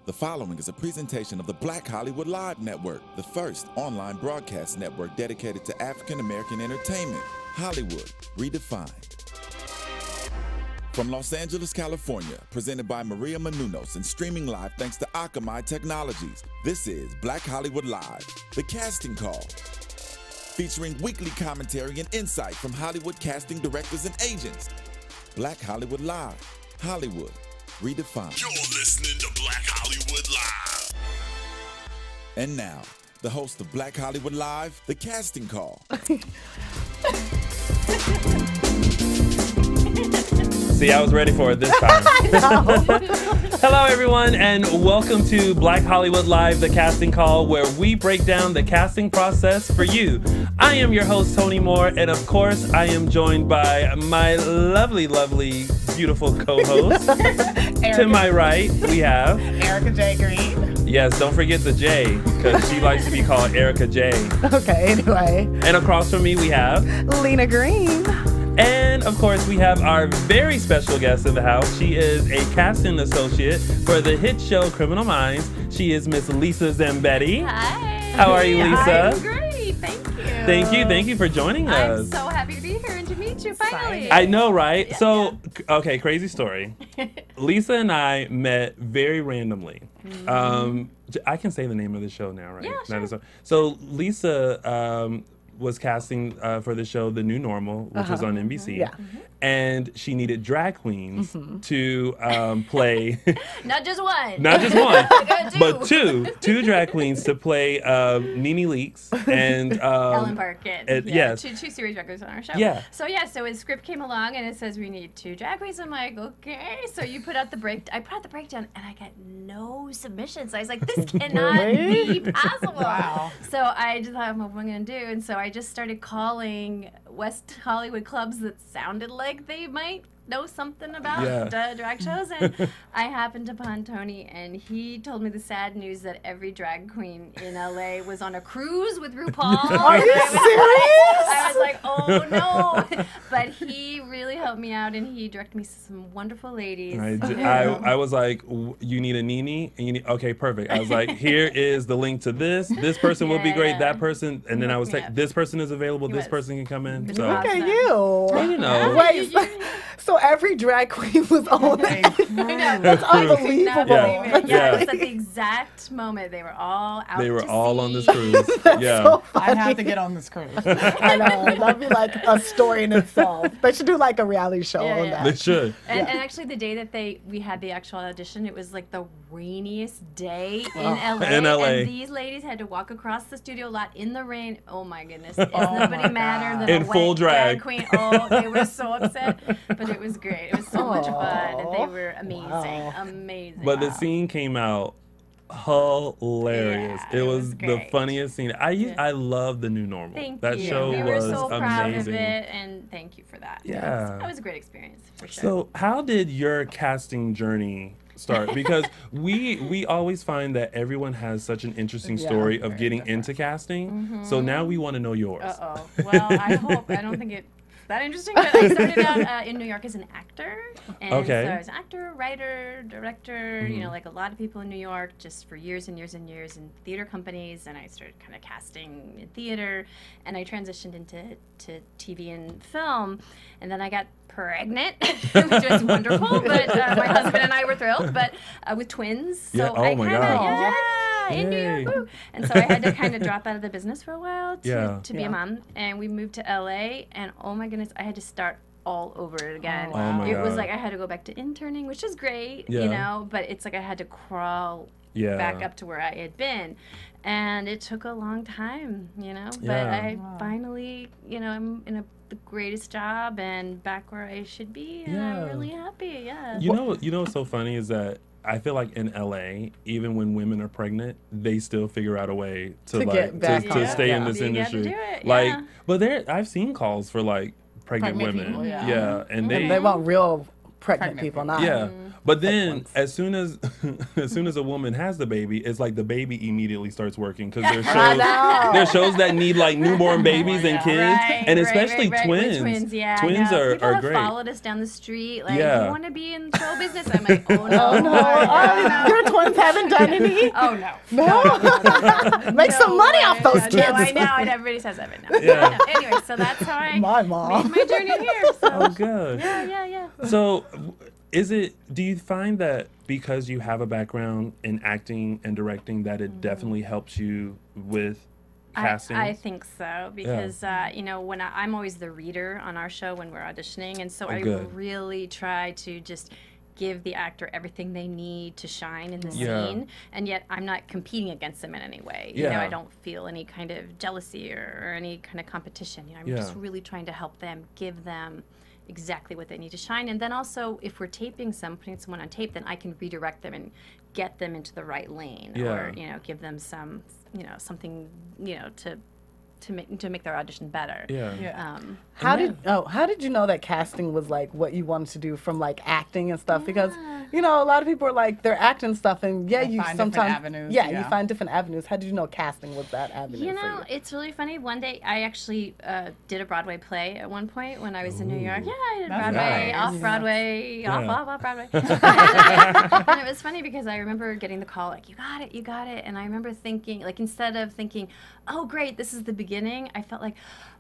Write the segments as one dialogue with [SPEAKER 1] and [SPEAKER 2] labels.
[SPEAKER 1] The following is a presentation of the Black Hollywood Live Network, the first online broadcast network dedicated to African American entertainment. Hollywood Redefined. From Los Angeles, California, presented by Maria Menounos and streaming live thanks to Akamai Technologies, this is Black Hollywood Live, the casting call. Featuring weekly commentary and insight from Hollywood casting directors and agents. Black Hollywood Live, Hollywood Redefined.
[SPEAKER 2] You're listening to Black Hollywood Live.
[SPEAKER 1] And now, the host of Black Hollywood Live, the casting call.
[SPEAKER 3] See, I was ready for it this time. Hello, everyone, and welcome to Black Hollywood Live, the casting call, where we break down the casting process for you. I am your host, Tony Moore, and of course, I am joined by my lovely, lovely, beautiful co-host. To my right, we have
[SPEAKER 4] Erica J. Green.
[SPEAKER 3] Yes, don't forget the J, because she likes to be called Erica J.
[SPEAKER 4] Okay, anyway.
[SPEAKER 3] And across from me, we have
[SPEAKER 4] Lina Green.
[SPEAKER 3] And of course, we have our very special guest in the house. She is a casting associate for the hit show Criminal Minds. She is Miss Lisa Zambetti.
[SPEAKER 5] Hi.
[SPEAKER 3] How are you, Lisa?
[SPEAKER 5] I'm great. Thank you.
[SPEAKER 3] Thank you for joining us.
[SPEAKER 5] I'm so happy to be here and to meet you finally.
[SPEAKER 3] I know, right?
[SPEAKER 5] Yeah,
[SPEAKER 3] so, okay, crazy story. Lisa and I met very randomly. I can say the name of the show now, right?
[SPEAKER 5] Yeah, sure.
[SPEAKER 3] So Lisa was casting for the show The New Normal, which was on NBC.
[SPEAKER 4] Yeah.
[SPEAKER 3] And she needed drag queens to play.
[SPEAKER 5] Not just one.
[SPEAKER 3] Not just one,
[SPEAKER 5] Two.
[SPEAKER 3] but two drag queens to play Nene Leakes and
[SPEAKER 5] Ellen Barkin.
[SPEAKER 3] yes.
[SPEAKER 5] Two series records on our show.
[SPEAKER 3] Yeah.
[SPEAKER 5] So a script came along and it says we need two drag queens. I'm like, okay. So you put out the break. I put out the breakdown and I got no submissions. So I was like, this cannot be possible.
[SPEAKER 4] Wow.
[SPEAKER 5] So I just thought, what am I going to do? And so I just started calling West Hollywood clubs that sounded like they might know something about drag shows, and I happened upon Tony, and he told me the sad news that every drag queen in LA was on a cruise with RuPaul.
[SPEAKER 4] Are you serious?
[SPEAKER 5] I was like, oh no! But he really helped me out, and he directed me to some wonderful ladies.
[SPEAKER 3] I was like, you need a Nene, and you need, okay, perfect. I was like, here is the link to this. This person will be great. That person, and then I was like, this person is available. This person can come in. So
[SPEAKER 4] Look at you.
[SPEAKER 3] you know.
[SPEAKER 4] Wait, so every drag queen was on it. That's unbelievable.
[SPEAKER 5] Yeah, it was at the exact moment they were all out.
[SPEAKER 3] They were
[SPEAKER 5] to
[SPEAKER 3] all
[SPEAKER 5] sea.
[SPEAKER 3] on this cruise. Yeah.
[SPEAKER 4] So
[SPEAKER 6] I have to get on this cruise.
[SPEAKER 4] I know. That'd be like a story in itself. They should do like a reality show on that.
[SPEAKER 3] They should.
[SPEAKER 5] And actually, the day that we had the actual audition, it was like the rainiest day in LA.
[SPEAKER 3] In LA.
[SPEAKER 5] And these ladies had to walk across the studio lot in the rain. Oh my goodness. Is nobody madder than
[SPEAKER 3] In
[SPEAKER 5] a
[SPEAKER 3] full
[SPEAKER 5] wet
[SPEAKER 3] drag.
[SPEAKER 5] drag queen. Oh, they were so upset. But it was great. It was so much fun. And they were amazing.
[SPEAKER 4] Wow.
[SPEAKER 5] Amazing.
[SPEAKER 3] But the scene came out hilarious.
[SPEAKER 5] Yeah,
[SPEAKER 3] it was the
[SPEAKER 5] great.
[SPEAKER 3] funniest scene. I love The New Normal.
[SPEAKER 5] Thank
[SPEAKER 3] that
[SPEAKER 5] you.
[SPEAKER 3] show
[SPEAKER 5] we
[SPEAKER 3] was
[SPEAKER 5] were so proud
[SPEAKER 3] amazing.
[SPEAKER 5] of it, and thank you for that.
[SPEAKER 3] Yeah.
[SPEAKER 5] That was a great experience, for sure.
[SPEAKER 3] So how did your casting journey start? Because we always find that everyone has such an interesting story of getting into casting. So now we want to know yours.
[SPEAKER 5] Uh-oh. Well, I hope. I don't think it's that interesting, but I started out in New York as an actor. And so I was an actor, writer, director, you know, like a lot of people in New York, just for years and years and years in theater companies. And I started kind of casting in theater, and I transitioned into TV and film. And then I got pregnant, which was wonderful, but my husband and I were thrilled, but with twins. So
[SPEAKER 3] Oh my God.
[SPEAKER 5] In New York, woo. And so I had to kind of drop out of the business for a while to be a mom. And we moved to LA, and oh my goodness, I had to start all over again.
[SPEAKER 3] Oh my
[SPEAKER 5] it was
[SPEAKER 3] God.
[SPEAKER 5] like I had to go back to interning, which is great, you know, but it's like I had to crawl back up to where I had been. And it took a long time, you know, but I finally, you know, I'm in the greatest job and back where I should be, and I'm really happy,
[SPEAKER 3] You know what's so funny is that I feel like in LA, even when women are pregnant, they still figure out a way to
[SPEAKER 4] get back
[SPEAKER 3] to stay in this
[SPEAKER 5] You gotta
[SPEAKER 3] industry.
[SPEAKER 5] do it,
[SPEAKER 3] like,
[SPEAKER 5] yeah.
[SPEAKER 3] but I've seen calls for like pregnant women.
[SPEAKER 6] people, yeah.
[SPEAKER 3] And
[SPEAKER 4] They want real pregnant people, not.
[SPEAKER 3] Yeah, but then as soon as a woman has the baby, it's like the baby immediately starts working because there's shows that need like newborn babies and kids, and especially twins.
[SPEAKER 5] With twins,
[SPEAKER 3] Twins are
[SPEAKER 5] People have
[SPEAKER 3] great.
[SPEAKER 5] followed us down the street, like,
[SPEAKER 3] Yeah.
[SPEAKER 5] you want to be in show business? I'm like, oh no,
[SPEAKER 4] Oh, no. Your twins haven't done any?
[SPEAKER 5] Oh, no.
[SPEAKER 4] No? Make some money off those kids.
[SPEAKER 5] No, I know. And everybody says that, but no.
[SPEAKER 3] Yeah.
[SPEAKER 5] Anyway, so that's how I
[SPEAKER 4] My mom.
[SPEAKER 5] made my journey here. So.
[SPEAKER 3] Oh, good.
[SPEAKER 5] Yeah.
[SPEAKER 3] So, do you find that because you have a background in acting and directing that it definitely helps you with casting?
[SPEAKER 5] I think so because, when I'm always the reader on our show when we're auditioning. And so I really try to just give the actor everything they need to shine in the scene, and yet I'm not competing against them in any way. You know, I don't feel any kind of jealousy or any kind of competition. You know, I'm just really trying to help them, give them exactly what they need to shine. And then also, if we're taping putting someone on tape, then I can redirect them and get them into the right lane, or give them some, something, to make their audition better.
[SPEAKER 4] How did you know that casting was like what you wanted to do from like acting and stuff? Because a lot of people are like they're acting stuff, and you
[SPEAKER 6] find
[SPEAKER 4] sometimes
[SPEAKER 6] avenues,
[SPEAKER 4] you find different avenues. How did you know casting was that avenue?
[SPEAKER 5] You
[SPEAKER 4] for
[SPEAKER 5] know,
[SPEAKER 4] you?
[SPEAKER 5] it's really funny. One day, I actually did a Broadway play at one point when I was in New York. Yeah, I did Broadway, off Broadway, off Broadway. And it was funny because I remember getting the call like, you got it. And I remember thinking, like, instead of thinking, oh, great, this is the beginning, I felt like,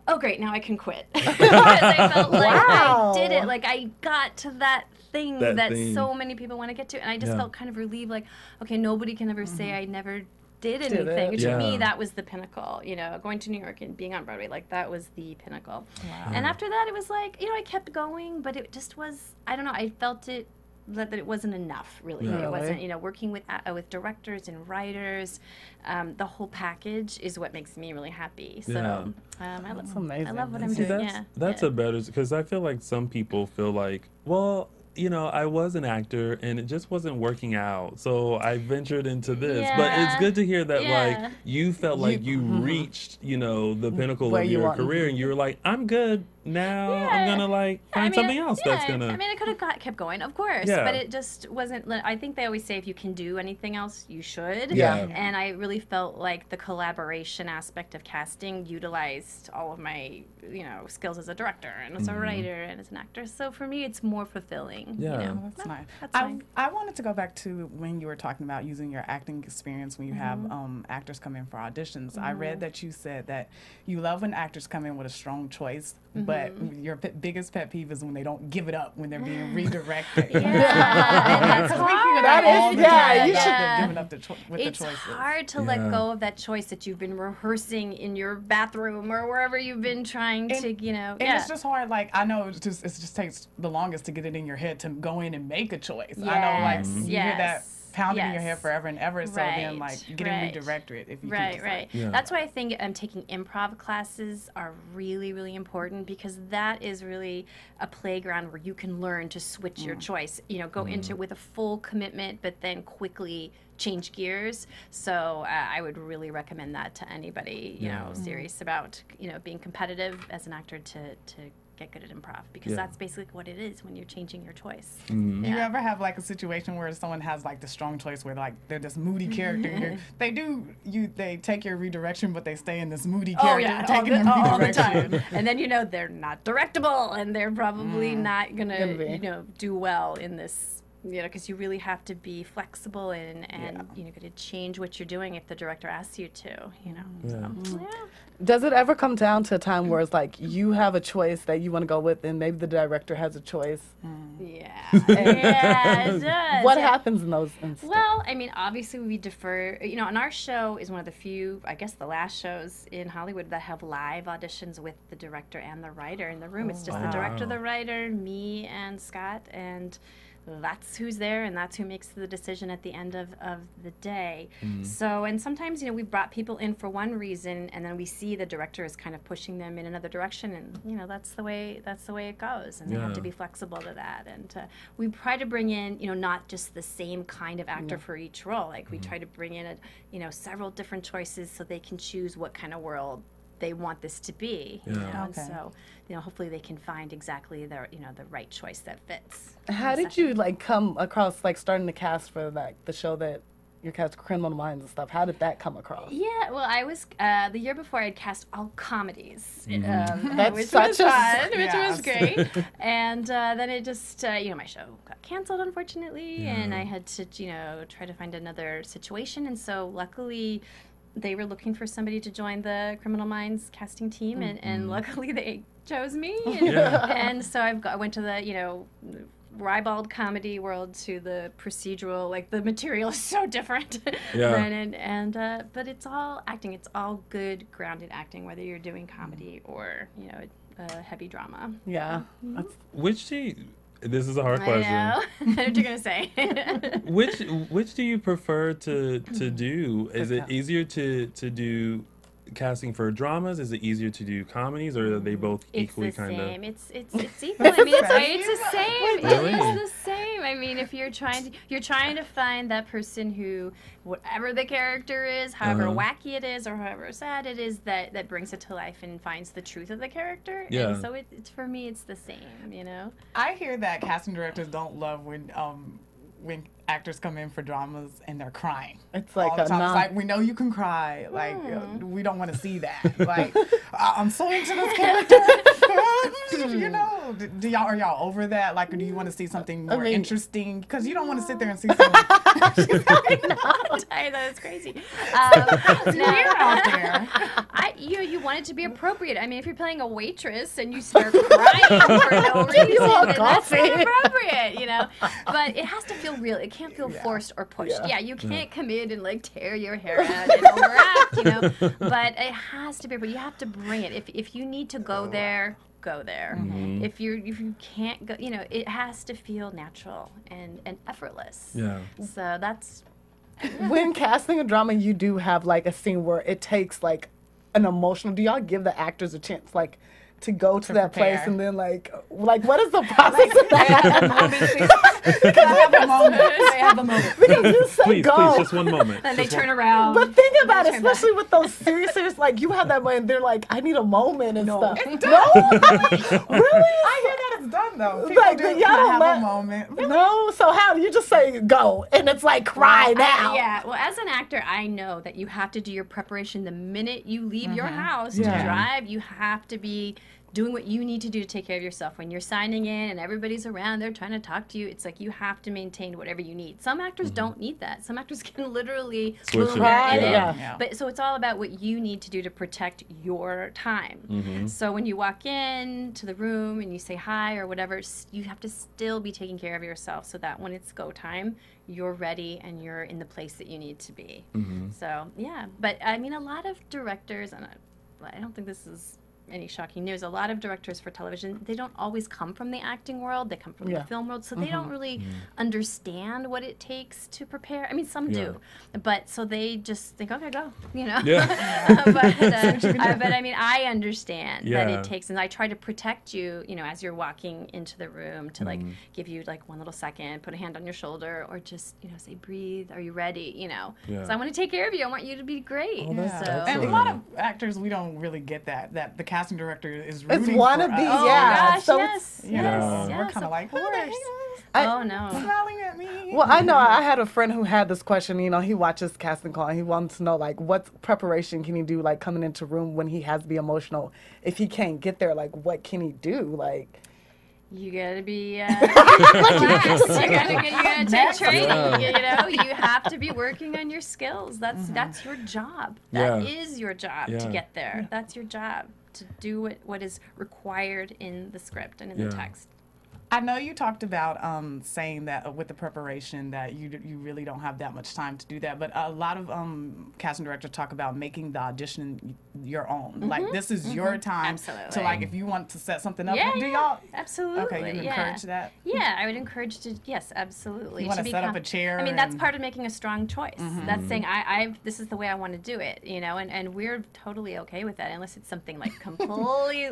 [SPEAKER 5] oh, great, now I can quit. Because I felt like I did it. Like, I got to that thing that so many people want to get to. And I just felt kind of relieved, like, okay, nobody can ever say I never did anything. To me, that was the pinnacle. Going to New York and being on Broadway, like, that was the pinnacle. Wow. And after that, it was like, I kept going, but it just was, I don't know, I felt it, that it wasn't enough, really. It wasn't, working with directors and writers, the whole package is what makes me really happy. So
[SPEAKER 4] that's amazing.
[SPEAKER 5] I love what I'm doing.
[SPEAKER 3] That's a better, because I feel like some people feel like, well, I was an actor and it just wasn't working out, so I ventured into this. But it's good to hear that like you felt like you reached, the pinnacle of your career, and you were like, I'm good now. I'm gonna find something else that's gonna.
[SPEAKER 5] I mean, I could have kept going, of course, but it just wasn't. I think they always say if you can do anything else, you should. And I really felt like the collaboration aspect of casting utilized all of my, skills as a director and as a writer and as an actor. So for me, it's more fulfilling.
[SPEAKER 6] That's nice. I wanted to go back to when you were talking about using your acting experience when you have actors come in for auditions. I read that you said that you love when actors come in with a strong choice, but your biggest pet peeve is when they don't give it up when they're being redirected.
[SPEAKER 5] And that's hard.
[SPEAKER 6] You should have given up the choices.
[SPEAKER 5] It's hard to let go of that choice that you've been rehearsing in your bathroom or wherever you've been trying to,
[SPEAKER 6] And it's just hard. Like, I know it just takes the longest to get it in your head to go in and make a choice. I know, like, you hear that pounding in your head forever and ever, so then, like, getting redirected if you can.
[SPEAKER 5] That's why I think taking improv classes are really, really important, because that is really a playground where you can learn to switch your choice, go into it with a full commitment, but then quickly change gears. So I would really recommend that to anybody, serious about, being competitive as an actor to get good at improv, because that's basically what it is when you're changing your choice.
[SPEAKER 6] You ever have like a situation where someone has like the strong choice where like they're this moody character? They take your redirection, but they stay in this moody character all the time.
[SPEAKER 5] And then they're not directable, and they're probably not gonna do well in this. Because you really have to be flexible and going to change what you're doing if the director asks you to.
[SPEAKER 4] Does it ever come down to a time where it's like you have a choice that you want to go with, and maybe the director has a choice?
[SPEAKER 5] Yeah, it does.
[SPEAKER 4] What happens in those instances?
[SPEAKER 5] Well, I mean, obviously we defer. And our show is one of the few, I guess, the last shows in Hollywood that have live auditions with the director and the writer in the room. It's just the director, the writer, me, and Scott, and that's who's there, and that's who makes the decision at the end of the day. So, and sometimes, we brought people in for one reason, and then we see the director is kind of pushing them in another direction, and that's the way it goes, and they have to be flexible to that. And we try to bring in, not just the same kind of actor for each role. Like, we try to bring in, several different choices so they can choose what kind of world they want this to be. And so, hopefully they can find exactly the right choice that fits.
[SPEAKER 4] How did you come across starting the cast for the show that your cast Criminal Minds and stuff. How did that come across?
[SPEAKER 5] Yeah, well, I was the year before I'd cast all comedies,
[SPEAKER 4] That's
[SPEAKER 5] which
[SPEAKER 4] such
[SPEAKER 5] was
[SPEAKER 4] a
[SPEAKER 5] fun, which was great. And then it just, my show got canceled, unfortunately, and I had to, try to find another situation. And so luckily, they were looking for somebody to join the Criminal Minds casting team, and luckily they chose me. And so I went to the, ribald comedy world to the procedural, like the material is so different. But it's all acting. It's all good, grounded acting, whether you're doing comedy or, a heavy drama.
[SPEAKER 4] Yeah.
[SPEAKER 3] This is a hard question.
[SPEAKER 5] I know. I know what you're gonna say.
[SPEAKER 3] Which do you prefer to do? Is it easier to do casting for dramas? Is it easier to do comedies, or are they both equally kind of?
[SPEAKER 5] It's equal. I mean, it's the same.
[SPEAKER 3] Really?
[SPEAKER 5] It is the same. I mean, if you're trying to find that person who, whatever the character is, however wacky it is, or however sad it is, that brings it to life and finds the truth of the character.
[SPEAKER 3] Yeah.
[SPEAKER 5] And so it's for me, it's the same.
[SPEAKER 6] I hear that casting directors don't love when actors come in for dramas and they're crying.
[SPEAKER 4] It's like
[SPEAKER 6] all the time. It's like, we know you can cry. Like, we don't want to see that. Like, I'm so into this character. Are y'all over that? Like, do you want to see something more interesting? Because you don't want to sit there and see something.
[SPEAKER 5] I know, it's crazy.
[SPEAKER 6] Out there.
[SPEAKER 5] You want it to be appropriate. I mean, if you're playing a waitress and you start crying for no reason, then that's inappropriate, But it has to feel real. It can't feel forced or pushed. Yeah, you can't come in and like tear your hair out and overact, But it has to be. But you have to bring it. If you need to go there, go there. If you can't go, it has to feel natural and effortless.
[SPEAKER 3] Yeah.
[SPEAKER 5] So that's.
[SPEAKER 4] When casting a drama, you do have like a scene where it takes like an emotional. Do y'all give the actors a chance like to go to that
[SPEAKER 6] prepare.
[SPEAKER 4] place and then like what is the process of that?
[SPEAKER 6] They have a moment.
[SPEAKER 4] Because you say
[SPEAKER 3] Please,
[SPEAKER 4] go.
[SPEAKER 3] just one moment.
[SPEAKER 5] And they turn around.
[SPEAKER 4] But think about it, especially with those serious, like you have that moment, they're like, I need a moment and stuff.
[SPEAKER 6] It's
[SPEAKER 4] No?
[SPEAKER 6] Really? I hear that it's done though. People
[SPEAKER 4] Like,
[SPEAKER 6] do
[SPEAKER 4] y'all don't
[SPEAKER 6] have a moment. Really?
[SPEAKER 4] No? So how do you just say go and it's like cry now?
[SPEAKER 5] Yeah, well, as an actor, I know that you have to do your preparation the minute you leave your house to drive. You have to be doing what you need to do to take care of yourself. When you're signing in and everybody's around, they're trying to talk to you, it's like you have to maintain whatever you need. Some actors don't need that. Some actors can literally
[SPEAKER 3] Switch
[SPEAKER 5] boom
[SPEAKER 3] it.
[SPEAKER 5] right
[SPEAKER 3] Yeah.
[SPEAKER 5] in. But so it's all about what you need to do to protect your time. So when you walk in to the room and you say hi or whatever, you have to still be taking care of yourself so that when it's go time, you're ready and you're in the place that you need to be. So yeah, but I mean, a lot of directors, and I don't think this is any shocking news, a lot of directors for television, they don't always come from the acting world, they come from the film world, so they don't really understand what it takes to prepare. I mean, some do, but so they just think, okay, go, but I mean, I understand that it takes, and I try to protect you, as you're walking into the room to like give you like one little second, put a hand on your shoulder, or just, say, breathe, are you ready, so I want to take care of you, I want you to be great.
[SPEAKER 6] And a lot of actors, we don't really get that the casting director is rooting
[SPEAKER 4] it's wanna
[SPEAKER 6] for
[SPEAKER 4] be,
[SPEAKER 6] us.
[SPEAKER 5] Oh gosh,
[SPEAKER 4] so
[SPEAKER 5] yes,
[SPEAKER 6] we're kind of like,
[SPEAKER 5] of course.
[SPEAKER 6] oh
[SPEAKER 5] no.
[SPEAKER 6] smiling at me.
[SPEAKER 4] Well, I know I had a friend who had this question. He watches casting call and he wants to know like what preparation can he do like coming into room when he has to be emotional. If he can't get there, like what can he do? Like
[SPEAKER 5] you gotta be relaxed. You gotta take training. You have to be working on your skills. That's your job. That is your job to get there. That's your job to do what is required in the script and in the text.
[SPEAKER 6] I know you talked about saying that with the preparation that you really don't have that much time to do that, but a lot of casting directors talk about making the audition your own. Like this is your time to like if you want to set something up. Do y'all?
[SPEAKER 5] Absolutely.
[SPEAKER 6] Okay, you encourage that?
[SPEAKER 5] Yeah, I would encourage to. Yes, absolutely.
[SPEAKER 6] You want to set up a chair.
[SPEAKER 5] I mean, that's part of making a strong choice. That's saying this is the way I want to do it. And we're totally okay with that unless it's something like completely,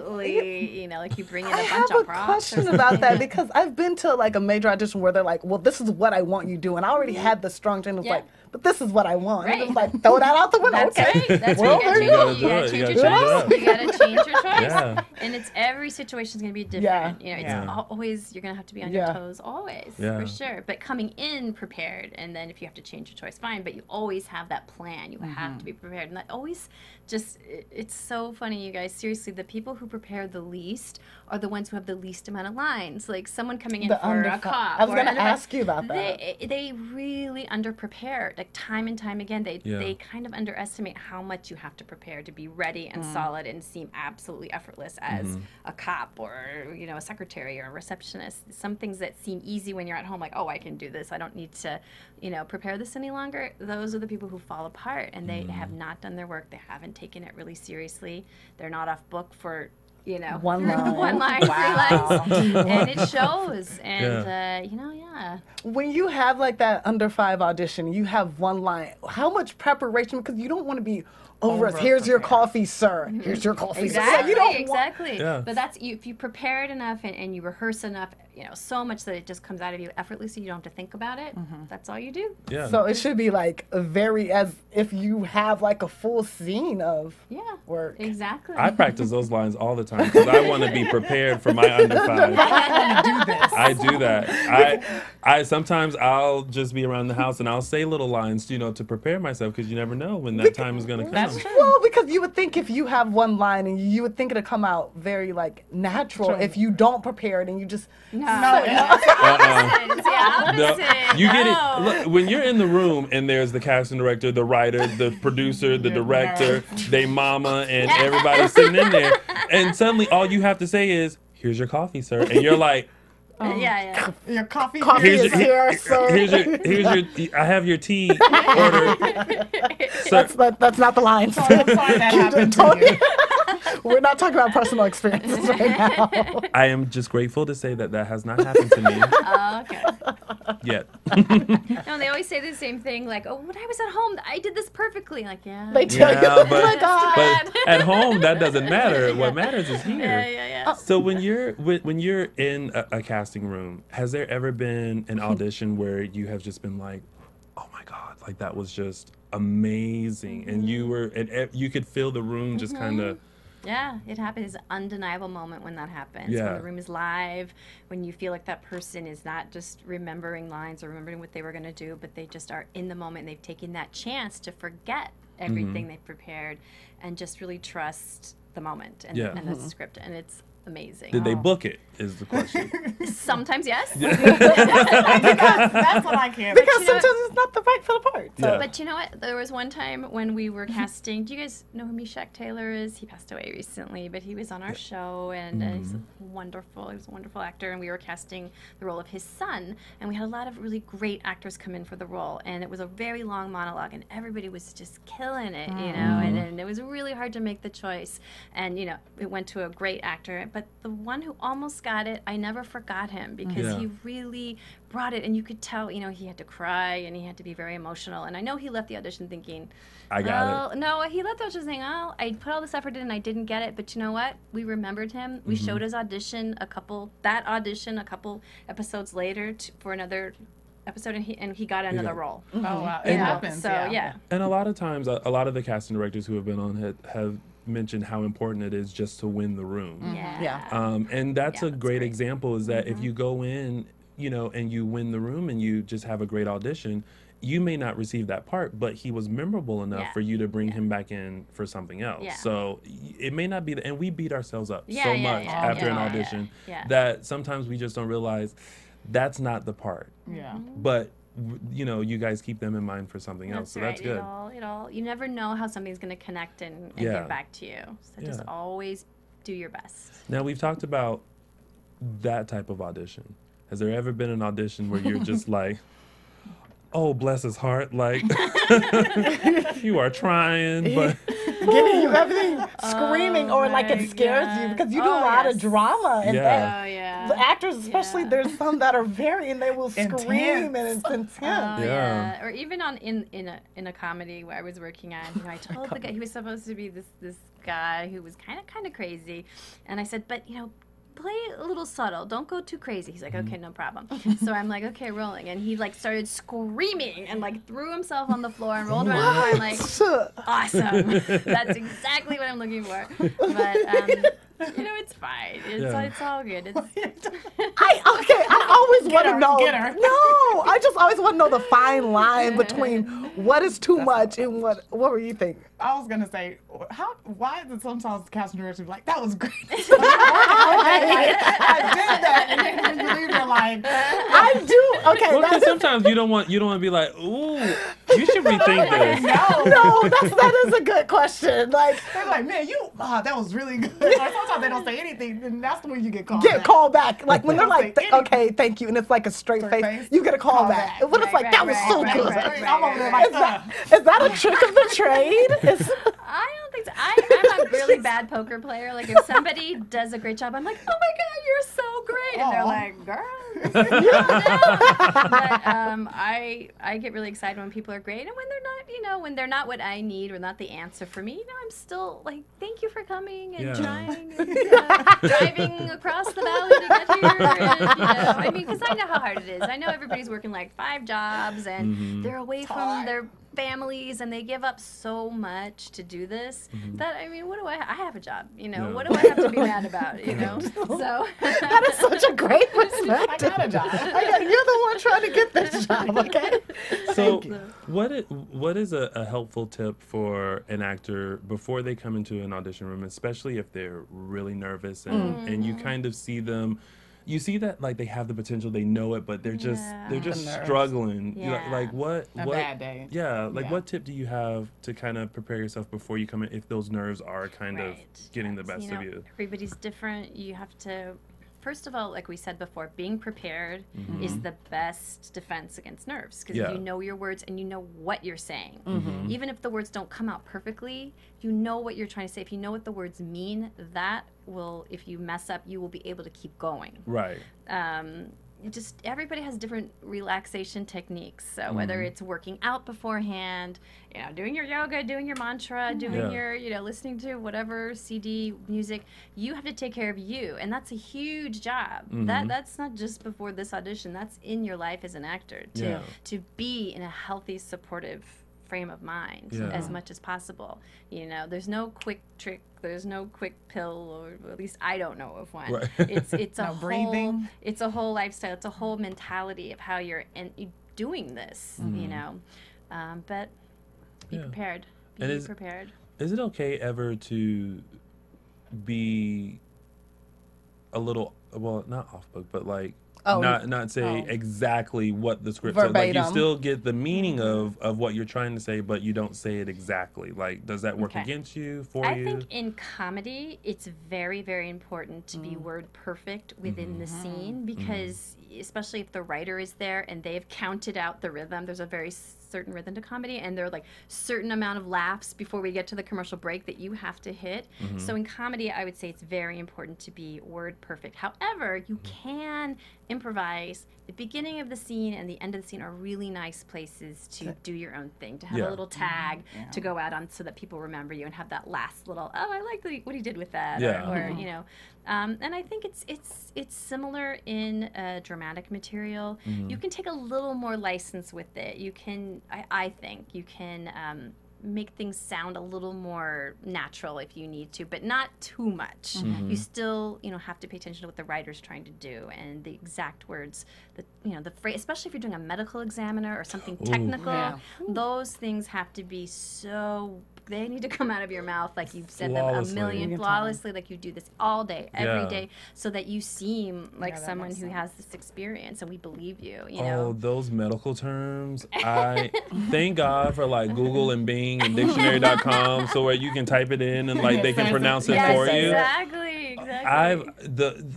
[SPEAKER 5] like you bring in a bunch of props.
[SPEAKER 4] I have a question about that. Because I've been to like a major audition where they're like, well, this is what I want you to do. And I already had the strong thing. It was like, but this is what I want.
[SPEAKER 5] Right.
[SPEAKER 4] And it was like, throw that out the window.
[SPEAKER 5] That's
[SPEAKER 4] okay.
[SPEAKER 5] right. That's
[SPEAKER 4] well,
[SPEAKER 5] right.
[SPEAKER 4] there you go.
[SPEAKER 5] You
[SPEAKER 3] do it. You gotta
[SPEAKER 5] change your
[SPEAKER 3] change it
[SPEAKER 5] choice.
[SPEAKER 3] up.
[SPEAKER 5] You gotta change your choice.
[SPEAKER 3] Yeah.
[SPEAKER 5] And it's every situation's gonna be different.
[SPEAKER 4] Yeah.
[SPEAKER 5] You know, it's always, you're gonna have to be on your toes always, for sure. But coming in prepared, and then if you have to change your choice, fine. But you always have that plan. You have to be prepared, and that always just, it's so funny, you guys. Seriously, the people who prepare the least are the ones who have the least amount of lines. Like someone coming in for a cop.
[SPEAKER 4] I was going to ask you about that.
[SPEAKER 5] They really underprepared. Like time and time again, they kind of underestimate how much you have to prepare to be ready and solid and seem absolutely effortless as a cop or, you know, a secretary or a receptionist. Some things that seem easy when you're at home, like, oh, I can do this. I don't need to, you know, prepare this any longer. Those are the people who fall apart, and they have not done their work. They haven't taken it really seriously. They're not off book for, you know, one line, 3 lines, and it shows. And you know,
[SPEAKER 4] when you have like that under 5 audition, you have one line. How much preparation? Because you don't want to be over. Here's your coffee, sir. Here's your coffee.
[SPEAKER 5] Exactly.
[SPEAKER 4] You don't
[SPEAKER 5] exactly. But that's if you prepare it enough and you rehearse enough, you know, so much that it just comes out of you effortlessly. You don't have to think about it. That's all you do.
[SPEAKER 3] Yeah.
[SPEAKER 4] So it should be like as if you have like a full scene of work.
[SPEAKER 5] Exactly.
[SPEAKER 3] I practice those lines all the time because I want to be prepared for my under 5. I do that. I sometimes I'll just be around the house and I'll say little lines, you know, to prepare myself, because you never know when that time is going to come.
[SPEAKER 6] That's true.
[SPEAKER 4] Well, because you would think if you have one line and you would think it'd come out very like natural if you don't prepare it and you just
[SPEAKER 5] It's the opposite.
[SPEAKER 3] You get it. Look, when you're in the room and there's the casting director, the writer, the producer, the director, they mama, and everybody's sitting in there, and suddenly all you have to say is, "Here's your coffee, sir," and you're like,
[SPEAKER 6] Your coffee
[SPEAKER 4] is here, sir.
[SPEAKER 3] Here's your. I have your tea order.
[SPEAKER 4] That's not the line.
[SPEAKER 6] Sorry that happened to you.
[SPEAKER 4] We're not talking about personal experiences right now.
[SPEAKER 3] I am just grateful to say that has not happened to me.
[SPEAKER 5] Okay.
[SPEAKER 3] Yet.
[SPEAKER 5] No, they always say the same thing, like, "Oh, when I was at home, I did this perfectly." Like,
[SPEAKER 4] They tell you,
[SPEAKER 3] but at home that doesn't matter. What matters is here.
[SPEAKER 5] Yeah.
[SPEAKER 3] So when you're in a casting room, has there ever been an audition where you have just been like, "Oh my God, like that was just amazing," and you could feel the room just kind of.
[SPEAKER 5] Yeah, it happens. It's an undeniable moment when that happens.
[SPEAKER 3] Yeah.
[SPEAKER 5] When the room is live, when you feel like that person is not just remembering lines or remembering what they were going to do, but they just are in the moment. They've taken that chance to forget everything they've prepared and just really trust the moment and the script. And it's amazing.
[SPEAKER 3] Did they book it, is the question.
[SPEAKER 5] Sometimes, yes.
[SPEAKER 6] That's what I care.
[SPEAKER 4] Because sometimes it's not the right for the part. So.
[SPEAKER 3] Yeah.
[SPEAKER 5] But you know what? There was one time when we were casting. Do you guys know who Meshach Taylor is? He passed away recently, but he was on our show, and he's wonderful. He was a wonderful actor, and we were casting the role of his son. And we had a lot of really great actors come in for the role, and it was a very long monologue, and everybody was just killing it, you know. And it was really hard to make the choice. And you know, it went to a great actor. But the one who almost got it, I never forgot him, because he really brought it, and you could tell, you know, he had to cry and he had to be very emotional. And I know he left the audition thinking,
[SPEAKER 3] I got it.
[SPEAKER 5] No, he left the audition saying, "Oh, I put all this effort in and I didn't get it." But you know what? We remembered him. We showed his audition a couple episodes later for another episode, and he got another role.
[SPEAKER 6] Oh wow, it happens.
[SPEAKER 5] So yeah.
[SPEAKER 3] And a lot of times, a lot of the casting directors who have been on have mentioned how important it is just to win the room. And that's a great example, is that if you go in, you know, and you win the room and you just have a great audition, you may not receive that part, but he was memorable enough for you to bring him back in for something else. So it may not be, and we beat ourselves up so much after an audition that sometimes we just don't realize that's not the part. But you know, you guys keep them in mind for something else, so that's good.
[SPEAKER 5] It all, you never know how something's going to connect and give back to you. So just always do your best.
[SPEAKER 3] Now, we've talked about that type of audition. Has there ever been an audition where you're just like, oh, bless his heart, like, you are trying, but...
[SPEAKER 4] Giving you everything, screaming, or like it scares you, because you do a lot of drama. And the actors, especially, there's some that are and they will scream, and it's intense.
[SPEAKER 5] Or even in a comedy where I was working on, you know, I told the guy, he was supposed to be this guy who was kind of crazy, and I said, but you know, play a little subtle. Don't go too crazy. He's like, okay, no problem. So I'm like, okay, rolling. And he like started screaming and like threw himself on the floor and rolled around the floor. I'm like, awesome. That's exactly what I'm looking for. But you know, it's fine. It's all good.
[SPEAKER 4] I always want to know. No, I just always want to know the fine line between what is too much and what were you thinking?
[SPEAKER 6] I was gonna say, why is it sometimes the casting director be like, that was great? I did that, and then you leave there like,
[SPEAKER 4] I do. Okay.
[SPEAKER 3] Well, sometimes you don't want to be like, ooh, you should rethink this.
[SPEAKER 4] No, that is a good question. Like
[SPEAKER 6] they're like, man, that was really good. Or sometimes they don't say anything, and that's when you get called back.
[SPEAKER 4] Called back. Like when they're like, okay, thank you, and it's like a straight face, you get a call back. But it's like, that was so good.
[SPEAKER 6] I'm over there like,
[SPEAKER 4] is that a trick of the trade?
[SPEAKER 5] I don't think so. I'm a really bad poker player. Like if somebody does a great job, I'm like, oh my God, you're so great. And they're like, girl. But I get really excited when people are great. And when they're not, when they're not what I need or not the answer for me, I'm still like, thank you for coming and trying and driving across the valley to get here. And, because I know how hard it is. I know everybody's working like 5 jobs and they're away from their families and they give up so much to do this that what do I have a job, what do I have to be mad about, so
[SPEAKER 4] that is such a great perspective.
[SPEAKER 6] I got a job.
[SPEAKER 4] You're the one trying to get this job, okay?
[SPEAKER 3] So what is a helpful tip for an actor before they come into an audition room, especially if they're really nervous and you kind of see them. You see that like they have the potential, they know it, but they're just struggling.
[SPEAKER 5] Yeah.
[SPEAKER 3] Like what
[SPEAKER 6] a bad day.
[SPEAKER 3] Yeah, like what tip do you have to kind of prepare yourself before you come in if those nerves are kind of getting the best of you?
[SPEAKER 5] Everybody's different. You have to, first of all, like we said before, being prepared is the best defense against nerves because if you know your words and you know what you're saying, even if the words don't come out perfectly, you know what you're trying to say. If you know what the words mean, that will, if you mess up, you will be able to keep going.
[SPEAKER 3] Right.
[SPEAKER 5] Just everybody has different relaxation techniques. So whether it's working out beforehand, doing your yoga, doing your mantra, doing your, listening to whatever CD music, you have to take care of you, and that's a huge job. That's not just before this audition. That's in your life as an actor to be in a healthy, supportive frame of mind as much as possible. There's no quick trick. There's no quick pill, or at least I don't know of one. Right. It's a
[SPEAKER 6] breathing.
[SPEAKER 5] It's a whole lifestyle. It's a whole mentality of how you're doing this. But be prepared. Be prepared.
[SPEAKER 3] Is it okay ever to be a little, well, not off book, but like not say exactly what the script says. Like you still get the meaning of what you're trying to say, but you don't say it exactly. Like, does that work against you, for you?
[SPEAKER 5] I think in comedy, it's very, very important to be word perfect within the scene because especially if the writer is there and they've counted out the rhythm, there's a very certain rhythm to comedy, and there are like certain amount of laughs before we get to the commercial break that you have to hit. So in comedy, I would say it's very important to be word perfect. However, you can improvise. The beginning of the scene and the end of the scene are really nice places to do your own thing, to have a little tag to go out on so that people remember you and have that last little, I like what he did with that, or and I think it's similar in dramatic material. You can take a little more license with it. You can, I think, you can make things sound a little more natural if you need to, but not too much. You still, have to pay attention to what the writer's trying to do and the exact words, the phrase, especially if you're doing a medical examiner or something technical. Those things have to be they need to come out of your mouth like you've said them a million flawlessly, like you do this all day, every day, so that you seem like someone who has this experience and we believe you.
[SPEAKER 3] Oh, those medical terms! I thank God for like Google and Bing and Dictionary.com, so where you can type it in and like they can pronounce it for you.
[SPEAKER 5] Exactly.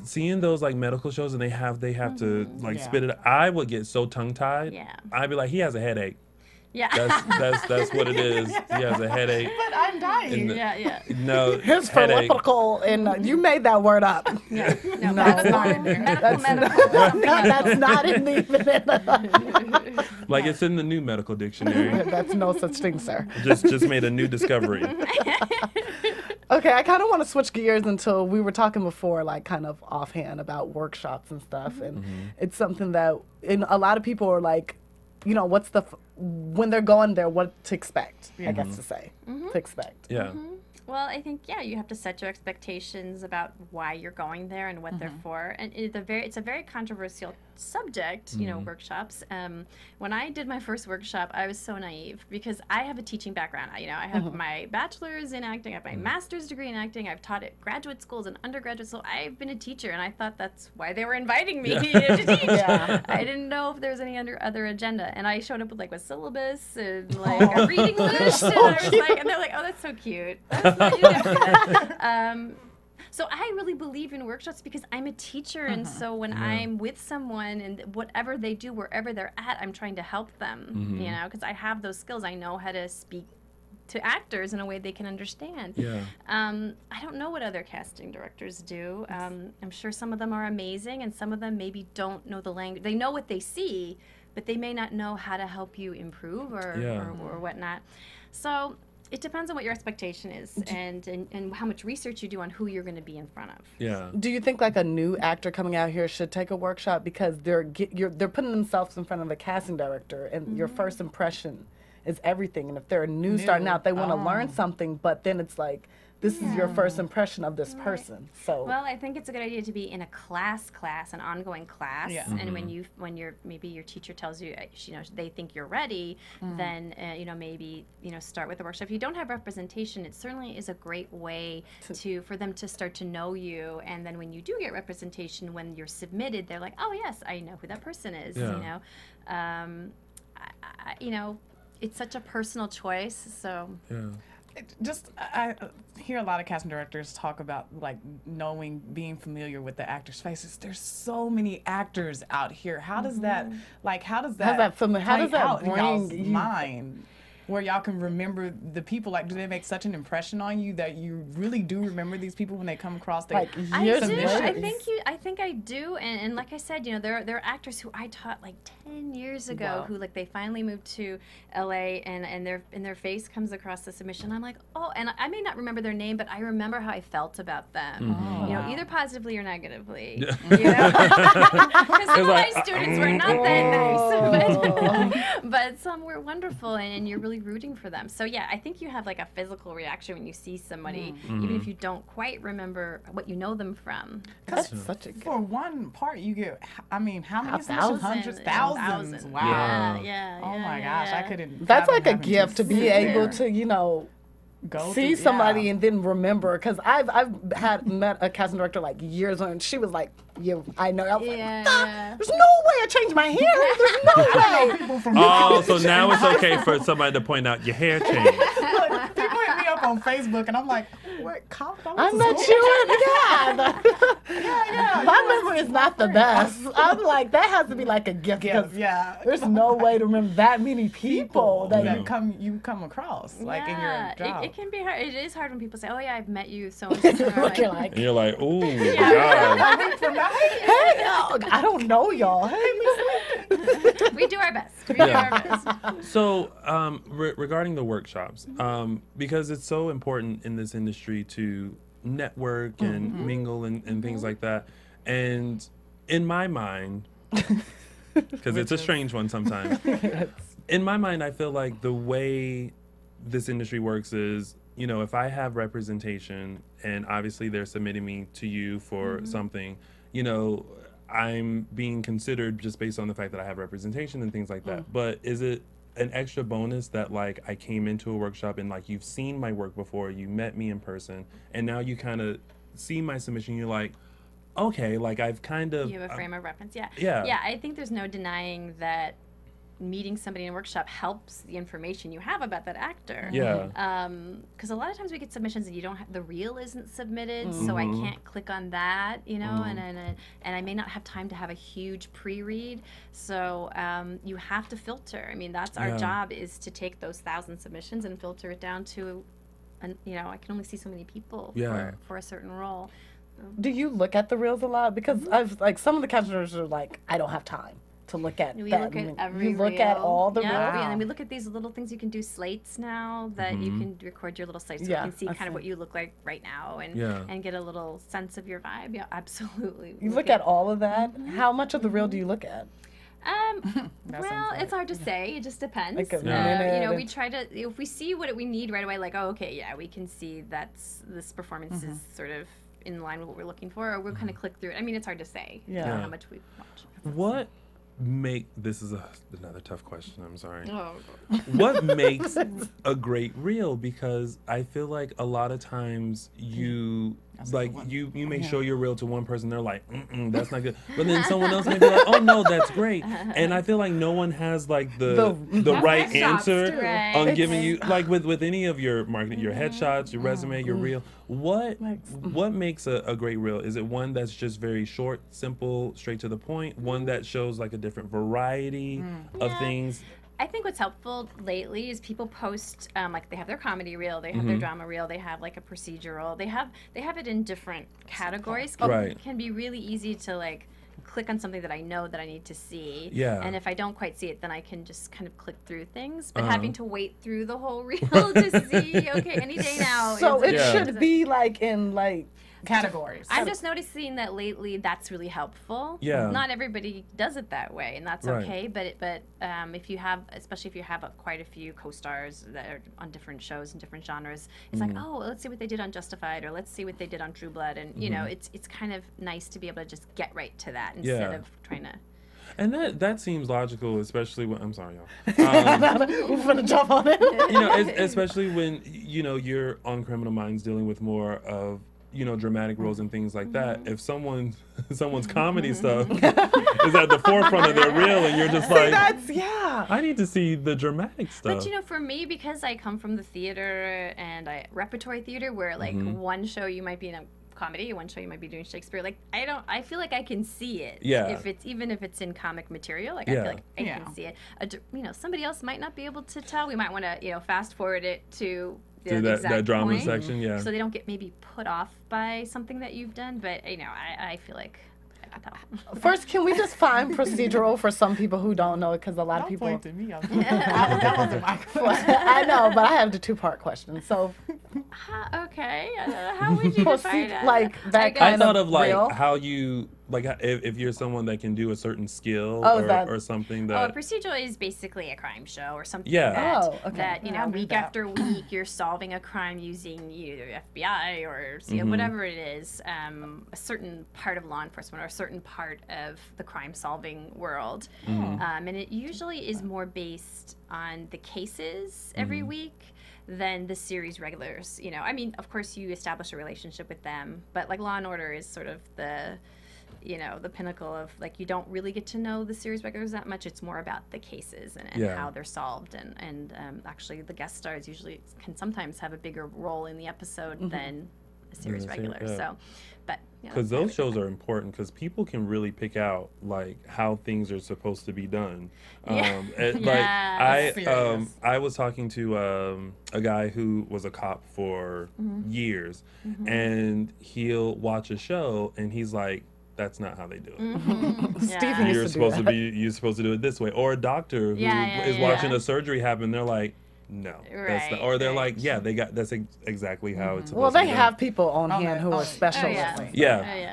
[SPEAKER 3] Seeing those like medical shows and they have to like spit it. I would get so tongue tied. I'd be like, he has a headache.
[SPEAKER 5] Yeah,
[SPEAKER 3] that's what it is. He has a headache.
[SPEAKER 6] But I'm dying.
[SPEAKER 3] No,
[SPEAKER 4] his philippical, and you made that word up.
[SPEAKER 5] No,
[SPEAKER 6] that's not in there.
[SPEAKER 4] That's not in the.
[SPEAKER 3] Like it's in the new medical dictionary.
[SPEAKER 4] That's no such thing, sir.
[SPEAKER 3] Just made a new discovery.
[SPEAKER 4] Okay, I kind of want to switch gears until we were talking before, like kind of offhand about workshops and stuff. And it's something that a lot of people are like, you know, when they're going there, what to expect, I guess to say, to expect.
[SPEAKER 3] Yeah.
[SPEAKER 5] Well, I think, yeah, you have to set your expectations about why you're going there and what they're for. And it's a very controversial subject, you know, workshops. When I did my first workshop, I was so naive because I have a teaching background. I have my bachelor's in acting, I have my master's degree in acting, I've taught at graduate schools and undergraduate schools. I've been a teacher, and I thought that's why they were inviting me to teach. I didn't know if there was any other agenda. And I showed up with like a syllabus and like a reading list, and I was like, and they're like, oh, that's so cute. So I really believe in workshops because I'm a teacher, and so when I'm with someone and whatever they do, wherever they're at, I'm trying to help them, you know, because I have those skills. I know how to speak to actors in a way they can understand. I don't know what other casting directors do. I'm sure some of them are amazing, and some of them maybe don't know the language. They know what they see, but they may not know how to help you improve or whatnot. So it depends on what your expectation is and how much research you do on who you're going to be in front of.
[SPEAKER 3] Yeah.
[SPEAKER 4] Do you think like a new actor coming out here should take a workshop because they're putting themselves in front of a casting director, and your first impression is everything, and if they're new starting out, they want to learn something, but then it's like, this is your first impression of this person. So
[SPEAKER 5] well, I think it's a good idea to be in a class, an ongoing class. And when maybe your teacher tells you, you know, they think you're ready, then you know, maybe, you know, start with the workshop. If you don't have representation, it certainly is a great way for them to start to know you. And then when you do get representation, when you're submitted, they're like, oh yes, I know who that person is. You know, you know, it's such a personal choice. So.
[SPEAKER 6] I hear a lot of casting directors talk about like being familiar with the actors' faces. There's so many actors out here. How does that bring you mind? Where y'all can remember the people, like, do they make such an impression on you that you really do remember these people when they come across the
[SPEAKER 5] I think I do, and like I said, you know, there are actors who I taught like 10 years ago who like they finally moved to LA and their face comes across the submission. I'm like, oh, and I may not remember their name, but I remember how I felt about them, you know, either positively or negatively. You know, because some of my students were not that nice, but some were wonderful, and you're really rooting for them. So yeah, I think you have like a physical reaction when you see somebody, even if you don't quite remember what you know them from.
[SPEAKER 4] That's such a
[SPEAKER 6] for one part you get. I mean, how many submissions? Hundreds, thousands. Wow.
[SPEAKER 5] Yeah.
[SPEAKER 6] Oh my gosh, I couldn't.
[SPEAKER 4] That's like a gift to be able to, you know, see somebody and then remember. Because I've met a casting director like years ago, and she was like, I know. I was like, there's no way I changed my hair. There's no way.
[SPEAKER 3] Oh, so now it's okay for somebody to point out your hair changed.
[SPEAKER 6] Look, people hit me up on Facebook, and I'm like, what?
[SPEAKER 4] I met you in my memory is not the best. I'm like, that has to be like a gift. There's no way to remember that many people that
[SPEAKER 6] you come across like in your job.
[SPEAKER 5] It can be hard. It is hard when people say, oh yeah, I've met you so and so.
[SPEAKER 3] And you're like, ooh,
[SPEAKER 4] God. Hey, I don't know y'all. Hey,
[SPEAKER 5] we do our best. We do our best.
[SPEAKER 3] So, regarding the workshops, because it's so important in this industry to network and mingle and things like that, and in my mind, because it's a strange one sometimes, in my mind, I feel like the way this industry works is, you know, if I have representation and obviously they're submitting me to you for something, you know, I'm being considered just based on the fact that I have representation and things like that. But is it an extra bonus that like I came into a workshop and like you've seen my work before, you met me in person, and now you kind of see my submission, you're like, okay, like I've kind of...
[SPEAKER 5] You have a frame of reference, Yeah, I think there's no denying that meeting somebody in a workshop helps the information you have about that actor. Because a lot of times we get submissions and you don't have, the reel isn't submitted, so I can't click on that, you know, and I may not have time to have a huge pre-read. So you have to filter. I mean, that's our job, is to take those 1,000 submissions and filter it down to, you know, I can only see so many people for a certain role.
[SPEAKER 4] Do you look at the reels a lot? Because I've like some of the casters are like, I don't have time. to look at
[SPEAKER 5] We
[SPEAKER 4] that?
[SPEAKER 5] look at every
[SPEAKER 4] You look
[SPEAKER 5] reel.
[SPEAKER 4] at all the reels?
[SPEAKER 5] Yeah, and we look at these little things. You can do slates now that you can record your little slates so you can see kind of what you look like right now and get a little sense of your vibe. Yeah, absolutely.
[SPEAKER 4] You look at all of that? How much of the reel do you look at?
[SPEAKER 5] Well, it's hard to say. It just depends.
[SPEAKER 4] Like
[SPEAKER 5] we try to, if we see what we need right away, like, oh, okay, yeah, we can see this performance is sort of in line with what we're looking for, or we'll kind of click through it. I mean, it's hard to say how much we watch.
[SPEAKER 3] What this is another tough question, I'm sorry.
[SPEAKER 5] Oh.
[SPEAKER 3] What makes a great reel? Because I feel like a lot of times you may show your reel to one person, they're like, that's not good. But then someone else may be like, oh no, that's great. And I feel like no one has like the right answer on giving you, like with any of your marketing, your headshots, your resume, your reel. What makes a great reel? Is it one that's just very short, simple, straight to the point? One that shows like a different variety of things?
[SPEAKER 5] I think what's helpful lately is people post like they have their comedy reel, they have their drama reel, they have like a procedural, they have it in different categories. It can be really easy to like click on something that I know that I need to see.
[SPEAKER 3] Yeah.
[SPEAKER 5] And if I don't quite see it, then I can just kind of click through things. But having to wait through the whole reel to see, okay, any day now.
[SPEAKER 4] So it should be like in like
[SPEAKER 6] categories.
[SPEAKER 5] I'm just noticing that lately that's really helpful.
[SPEAKER 3] Yeah.
[SPEAKER 5] Not everybody does it that way, and that's okay. But if you have, especially if you have quite a few co-stars that are on different shows and different genres, it's like, oh, let's see what they did on Justified, or let's see what they did on True Blood, and you know, it's kind of nice to be able to just get right to that instead of trying to.
[SPEAKER 3] And that seems logical, especially when, I'm sorry, y'all.
[SPEAKER 4] We're gonna jump on it.
[SPEAKER 3] You know, especially when, you know, you're on Criminal Minds dealing with more of, you know, dramatic roles and things like that. If someone's comedy stuff is at the forefront of their reel, and you're just like, I need to see the dramatic stuff.
[SPEAKER 5] But you know, for me, because I come from the theater and repertory theater, where like one show you might be in a comedy, one show you might be doing Shakespeare, like I feel like I can see it. Even if it's in comic material, like I feel like I can see it. You know, somebody else might not be able to tell. We might want to, you know, fast forward it to that drama point,
[SPEAKER 3] section,
[SPEAKER 5] so they don't get maybe put off by something that you've done. But you know, I feel like
[SPEAKER 4] first, can we define procedural for some people who don't know it? Because a lot of people.
[SPEAKER 6] To me. That wasn't my question.
[SPEAKER 4] I know, but I have the two-part question. So,
[SPEAKER 5] okay, how would you define it?
[SPEAKER 4] Like that kind
[SPEAKER 3] I thought of like
[SPEAKER 4] real?
[SPEAKER 3] how you. Like if you're someone that can do a certain skill or something that...
[SPEAKER 5] Oh, a procedural is basically a crime show or something that you know, week after week you're solving a crime using either FBI or whatever it is, a certain part of law enforcement or a certain part of the crime-solving world. And it usually is more based on the cases every week than the series regulars. You know, I mean, of course you establish a relationship with them, but like Law and Order is sort of the... you know, the pinnacle of, like, you don't really get to know the series regulars that much. It's more about the cases and how they're solved. And actually, the guest stars usually can sometimes have a bigger role in the episode than a series regular. So, but...
[SPEAKER 3] Because those shows are important, because people can really pick out, like, how things are supposed to be done. I was talking to a guy who was a cop for years, and he'll watch a show, and he's like, that's not how they do it.
[SPEAKER 4] Stephen
[SPEAKER 3] you're supposed to do it this way. Or a doctor who is watching a surgery happen, they're like, no, that's not, or they're like, that's exactly how it's supposed to be.
[SPEAKER 4] Well, they have people on hand who are specialists.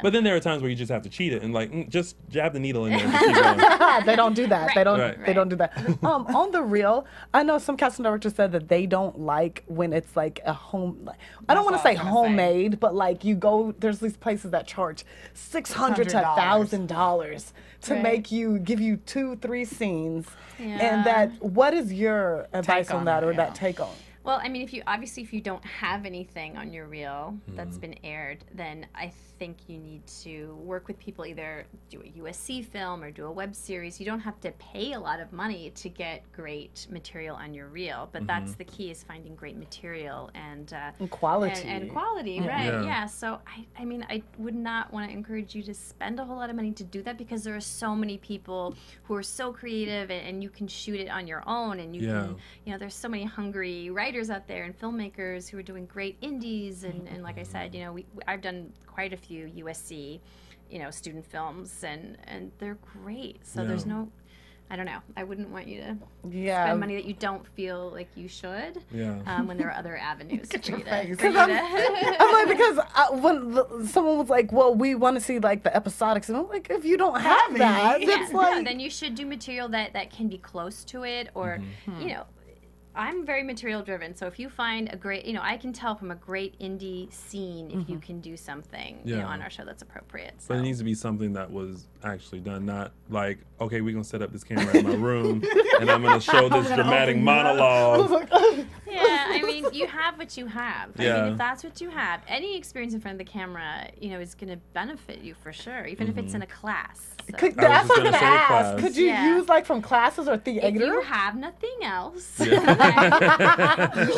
[SPEAKER 3] But then there are times where you just have to cheat it and like just jab the needle in there and just keep going.
[SPEAKER 4] They don't do that. They don't do that. On the reel, I know some casting directors said that they don't like when it's like a home. I don't want to say homemade, but like you go, there's these places that charge $600 to $1,000 to give you 2-3 scenes, and that. What is your advice on that, or that take on?
[SPEAKER 5] Well, I mean, if you don't have anything on your reel that's been aired, then I think you need to work with people, either do a USC film or do a web series. You don't have to pay a lot of money to get great material on your reel, but that's the key, is finding great material and
[SPEAKER 4] quality.
[SPEAKER 5] And quality, right? Yeah. So I mean, I would not want to encourage you to spend a whole lot of money to do that, because there are so many people who are so creative, and you can shoot it on your own, and you can, you know, there's so many hungry writers out there and filmmakers who are doing great indies, and like I said, you know, I've done quite a few USC, you know, student films, and they're great. So there's no, I don't know. I wouldn't want you to spend money that you don't feel like you should.
[SPEAKER 3] Yeah.
[SPEAKER 5] When there are other avenues for you to.
[SPEAKER 4] I'm like, because when someone was like, "Well, we want to see like the episodics," and I'm like, if you don't have that, it's like,
[SPEAKER 5] no, then you should do material that can be close to it, or you know. I'm very material driven, so if you find a great, I can tell from a great indie scene if you can do something, on our show that's appropriate. So.
[SPEAKER 3] But it needs to be something that was actually done, not like, okay, we're gonna set up this camera in my room and I'm gonna show this dramatic monologue.
[SPEAKER 5] Yeah, I mean, you have what you have. I mean, if that's what you have, any experience in front of the camera, is gonna benefit you for sure, even if it's in a class. So.
[SPEAKER 4] That's what I'm gonna ask. Could you use like from classes or theater?
[SPEAKER 5] If you have nothing else. You should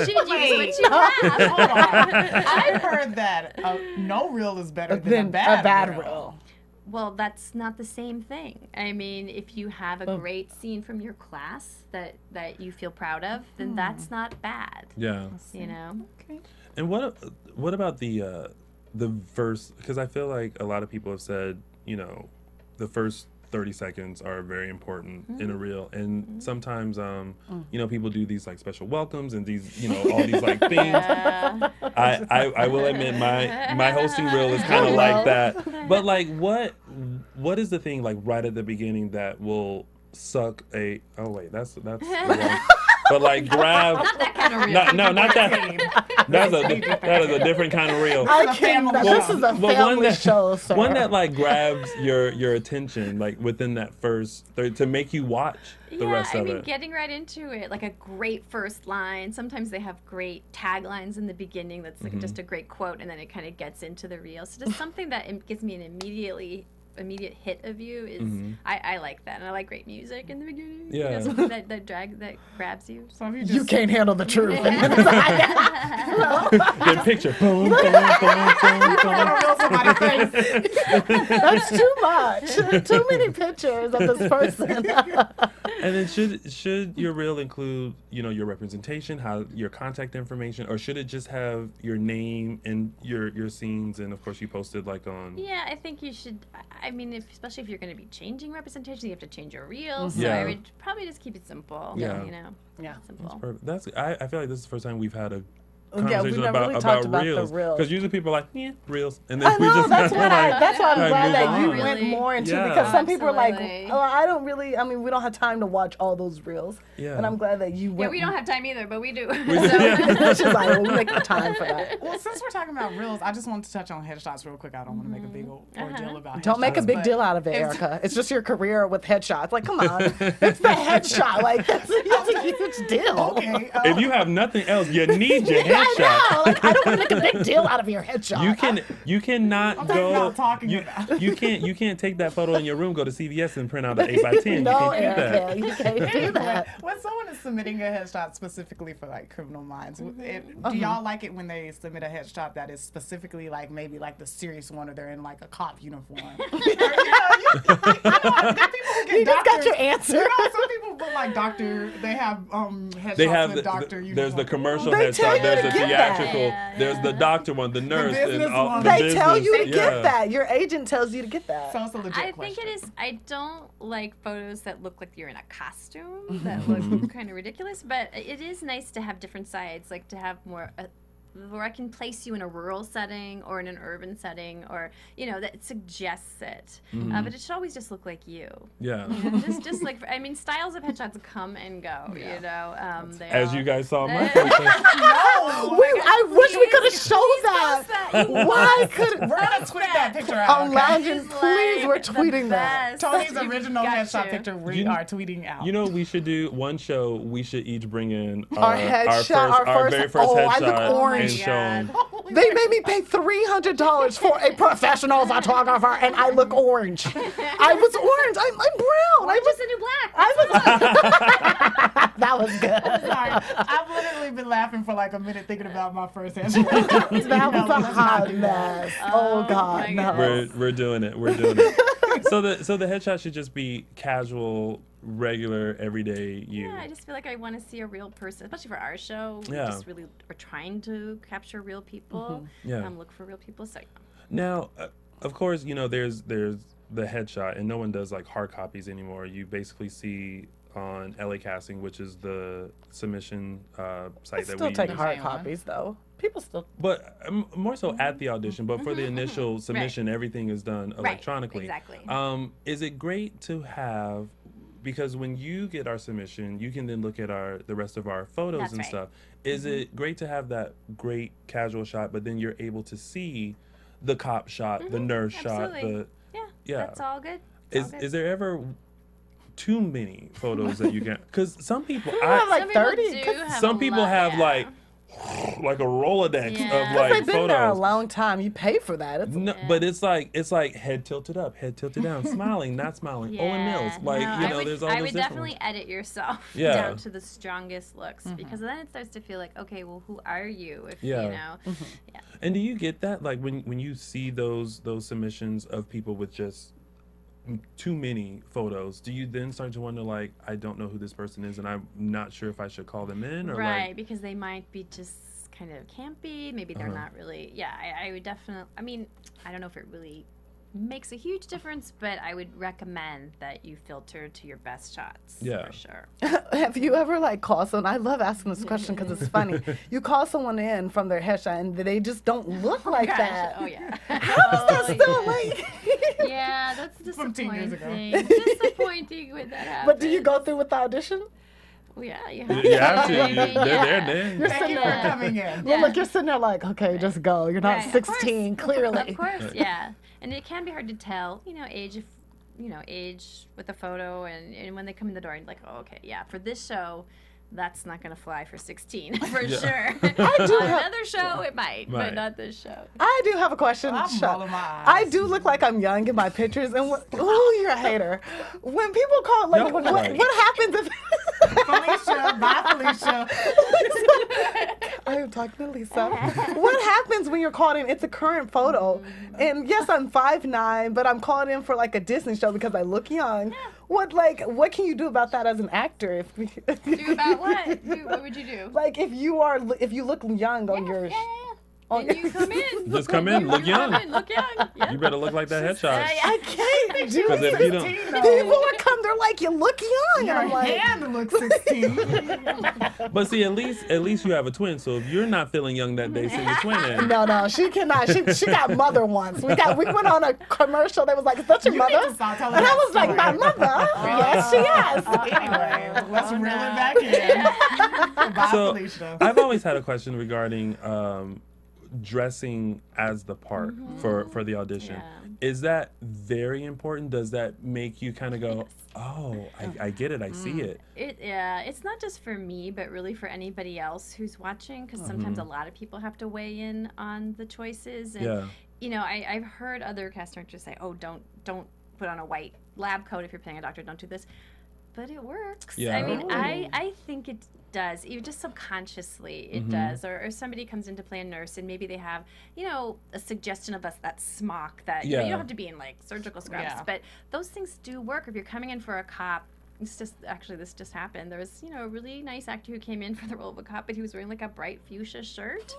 [SPEAKER 5] use what you have.
[SPEAKER 6] Hold on. I've heard that no reel is better than a bad reel.
[SPEAKER 5] Well, that's not the same thing. I mean, if you have a great scene from your class that you feel proud of, then that's not bad.
[SPEAKER 3] Yeah.
[SPEAKER 5] Okay.
[SPEAKER 3] And what about the first? Because I feel like a lot of people have said, the first 30 seconds are very important in a reel, and sometimes people do these like special welcomes and these all these like things. I will admit my hosting reel is kind of like that, but like what is the thing like right at the beginning that will suck a that's the wrong. But like grab,
[SPEAKER 5] not that kind of reel.
[SPEAKER 3] No, not that. That is a different kind of reel.
[SPEAKER 4] This is a family show, sir.
[SPEAKER 3] One that like grabs your attention, like within that first to make you watch the rest of it.
[SPEAKER 5] I mean, getting right into it, like a great first line. Sometimes they have great taglines in the beginning. That's like just a great quote, and then it kind of gets into the reel. So just something that gives me an immediate hit of you is I like that, and I like great music in the beginning.
[SPEAKER 3] Yeah,
[SPEAKER 5] something that grabs you.
[SPEAKER 6] So
[SPEAKER 4] you can't handle the truth.
[SPEAKER 3] Good picture. Boom, boom,
[SPEAKER 4] That's too much. Too many pictures of this person.
[SPEAKER 3] And then should your reel include your representation, your contact information, or should it just have your name and your scenes, and of course you posted like on?
[SPEAKER 5] Yeah, I think you should. I mean, especially if you're going to be changing representation, you have to change your reel. So I would probably just keep it simple.
[SPEAKER 3] Yeah.
[SPEAKER 5] Simple.
[SPEAKER 3] I feel like this is the first time we've had a
[SPEAKER 4] we
[SPEAKER 3] conversation
[SPEAKER 4] never really talked about
[SPEAKER 3] reels.
[SPEAKER 4] the reels.
[SPEAKER 3] Because usually people are like, reels. And then
[SPEAKER 4] that's why I'm glad that you
[SPEAKER 5] really?
[SPEAKER 4] went more into because some people are like, I don't really, we don't have time to watch all those reels. Yeah. And I'm glad that you went.
[SPEAKER 5] Yeah, we don't have time either, but we do.
[SPEAKER 4] She's like, we make the time for that.
[SPEAKER 6] Well, since we're talking about reels, I just wanted to touch on headshots real quick. I don't want to make a big ordeal about headshots.
[SPEAKER 4] Don't make a big deal out of it, Erica. It's just your career with headshots. Like, come on. It's the headshot. Like, that's a huge deal.
[SPEAKER 6] Okay.
[SPEAKER 3] If you have nothing else, you need your headshot.
[SPEAKER 4] I don't want to make a big deal out of your headshot.
[SPEAKER 3] You cannot
[SPEAKER 6] I'm
[SPEAKER 3] go.
[SPEAKER 6] Talking about.
[SPEAKER 3] You can't take that photo in your room, go to CVS and print out an 8x10.
[SPEAKER 4] No,
[SPEAKER 3] you can't do that.
[SPEAKER 4] You can't do that.
[SPEAKER 6] When someone is submitting a headshot specifically for like Criminal Minds, do y'all like it when they submit a headshot that is specifically like maybe like the serious one, or they're in like a cop uniform?
[SPEAKER 4] You just got your answer.
[SPEAKER 6] Some people put like doctor. They have headshots
[SPEAKER 3] They have
[SPEAKER 6] with doctor uniform.
[SPEAKER 3] There's the commercial
[SPEAKER 4] They tell
[SPEAKER 3] headshot.
[SPEAKER 4] you
[SPEAKER 3] There's
[SPEAKER 4] to
[SPEAKER 3] the
[SPEAKER 4] get
[SPEAKER 3] theatrical.
[SPEAKER 4] that.
[SPEAKER 3] There's the doctor one, the nurse,
[SPEAKER 6] business
[SPEAKER 3] and all
[SPEAKER 6] one.
[SPEAKER 3] the
[SPEAKER 4] They
[SPEAKER 3] business.
[SPEAKER 4] tell you to get that. Your agent tells you to get that.
[SPEAKER 6] So it's a legit
[SPEAKER 5] I
[SPEAKER 6] question.
[SPEAKER 5] think it is. I don't like photos that look like you're in a costume that look kind of ridiculous, but it is nice to have different sides, like to have more where I can place you in a rural setting or in an urban setting, or that suggests it. But it should always just look like you.
[SPEAKER 3] Yeah.
[SPEAKER 5] Just like styles of headshots come and go.
[SPEAKER 3] As you guys saw my
[SPEAKER 4] I wish we could have showed that. Why could
[SPEAKER 6] we're gonna tweet that picture out?
[SPEAKER 4] On Lounging, please, we're tweeting that.
[SPEAKER 6] Tony's original headshot picture we are tweeting out.
[SPEAKER 3] We should do one show. We should each bring in
[SPEAKER 4] our headshot,
[SPEAKER 3] our very first headshot.
[SPEAKER 4] I look orange.
[SPEAKER 3] And show 'em.
[SPEAKER 4] They made me pay $300 for a professional photographer, and I look orange. I was orange. I'm brown.
[SPEAKER 5] Orange is the new black.
[SPEAKER 4] That was good.
[SPEAKER 6] Sorry, I've literally been laughing for like a minute thinking about my first headshot.
[SPEAKER 4] That was a hot mess. Oh God, no.
[SPEAKER 3] We're doing it. We're doing it. So the headshot should just be casual, regular, everyday you.
[SPEAKER 5] Yeah, I just feel like I want to see a real person, especially for our show. We just really are trying to capture real people. Look for real people. So
[SPEAKER 3] now, of course, there's headshot, and no one does like hard copies anymore. You basically see on LA Casting, which is the submission site that we
[SPEAKER 4] still take hard copies though. People still,
[SPEAKER 3] but more so at the audition. But for the initial submission, everything is done electronically.
[SPEAKER 5] Right. Exactly.
[SPEAKER 3] Is it great to have? Because when you get our submission, you can then look at the rest of our photos and stuff. Is it great to have that great casual shot, but then you're able to see the cop shot, the nurse shot,
[SPEAKER 5] that's all good.
[SPEAKER 3] Is there ever too many photos that you get? Because some people,
[SPEAKER 4] have like 30.
[SPEAKER 3] Some people have like a Rolodex of like
[SPEAKER 4] they've been
[SPEAKER 3] photos.
[SPEAKER 4] there a long time. You pay for that.
[SPEAKER 3] But it's like head tilted up, head tilted down, smiling, not smiling. Owen Mills, there's all those.
[SPEAKER 5] I would definitely edit yourself down to the strongest looks because then it starts to feel like, okay, well, who are you? If you know,
[SPEAKER 3] And do you get that like when you see those submissions of people with just too many photos, do you then start to wonder like, I don't know who this person is and I'm not sure if I should call them in? Or
[SPEAKER 5] because they might be just kind of campy, maybe they're not really, I would definitely, I mean, I don't know if it really makes a huge difference, but I would recommend that you filter to your best shots for sure.
[SPEAKER 4] Have you ever like called someone? I love asking this question because it's funny. You call someone in from their headshot and they just don't look like that.
[SPEAKER 5] Oh yeah.
[SPEAKER 4] How is that still like?
[SPEAKER 5] Yeah, that's disappointing.
[SPEAKER 6] 15 years ago.
[SPEAKER 5] Disappointing when that happens.
[SPEAKER 4] But do you go through with the audition?
[SPEAKER 5] Well, yeah, you
[SPEAKER 3] have to. They're there.
[SPEAKER 4] You're sitting there
[SPEAKER 6] coming in.
[SPEAKER 4] Well, look, you're sitting there like, okay, just go. You're not 16, clearly.
[SPEAKER 5] Of course, yeah. And it can be hard to tell, age with a photo, and when they come in the door, you're like, oh, okay, yeah, for this show, that's not going to fly for 16, for sure. Another show, it might, but not this show.
[SPEAKER 4] I do have a question. I do look like I'm young in my pictures, and you're a hater. When people call, like, what happens if...
[SPEAKER 6] Felicia, bye Felicia.
[SPEAKER 4] I am talking to Lisa. What happens when you're called in? It's a current photo. And yes, I'm 5'9", but I'm called in for like a Disney show because I look young. What can you do about that as an actor?
[SPEAKER 5] Do about what? What would you do?
[SPEAKER 4] Like if you look young on your...
[SPEAKER 5] And you come in.
[SPEAKER 3] Just come in, look young.
[SPEAKER 5] Look young. Yeah.
[SPEAKER 3] You better look like that headshot.
[SPEAKER 4] I can't do
[SPEAKER 3] it. If you don't,
[SPEAKER 4] people would come, they're like, you look young.
[SPEAKER 6] Your
[SPEAKER 4] and I'm like,
[SPEAKER 6] hand looks 16.
[SPEAKER 3] But see, at least you have a twin. So if you're not feeling young that day, send your twin in.
[SPEAKER 4] No, she cannot. She got mother once. We went on a commercial. They was like, is that your mother? And I was like, my mother? Yes, she has.
[SPEAKER 6] Anyway, let's reel it back in. Bye,
[SPEAKER 3] So
[SPEAKER 6] Felicia.
[SPEAKER 3] I've always had a question regarding dressing as the part for the audition. Is that very important? Does that make you kind of go, oh, I get it, I see it?
[SPEAKER 5] It's not just for me, but really for anybody else who's watching, because sometimes a lot of people have to weigh in on the choices. And, I've heard other casting directors say, oh, don't put on a white lab coat if you're playing a doctor, don't do this. But it works.
[SPEAKER 3] Yeah.
[SPEAKER 5] I mean, I think it does, even just subconsciously it does. Or somebody comes in to play a nurse and maybe they have, a suggestion of that smock that, you don't have to be in like surgical scrubs, but those things do work. If you're coming in for a cop, this just happened. There was, a really nice actor who came in for the role of a cop, but he was wearing like a bright fuchsia shirt.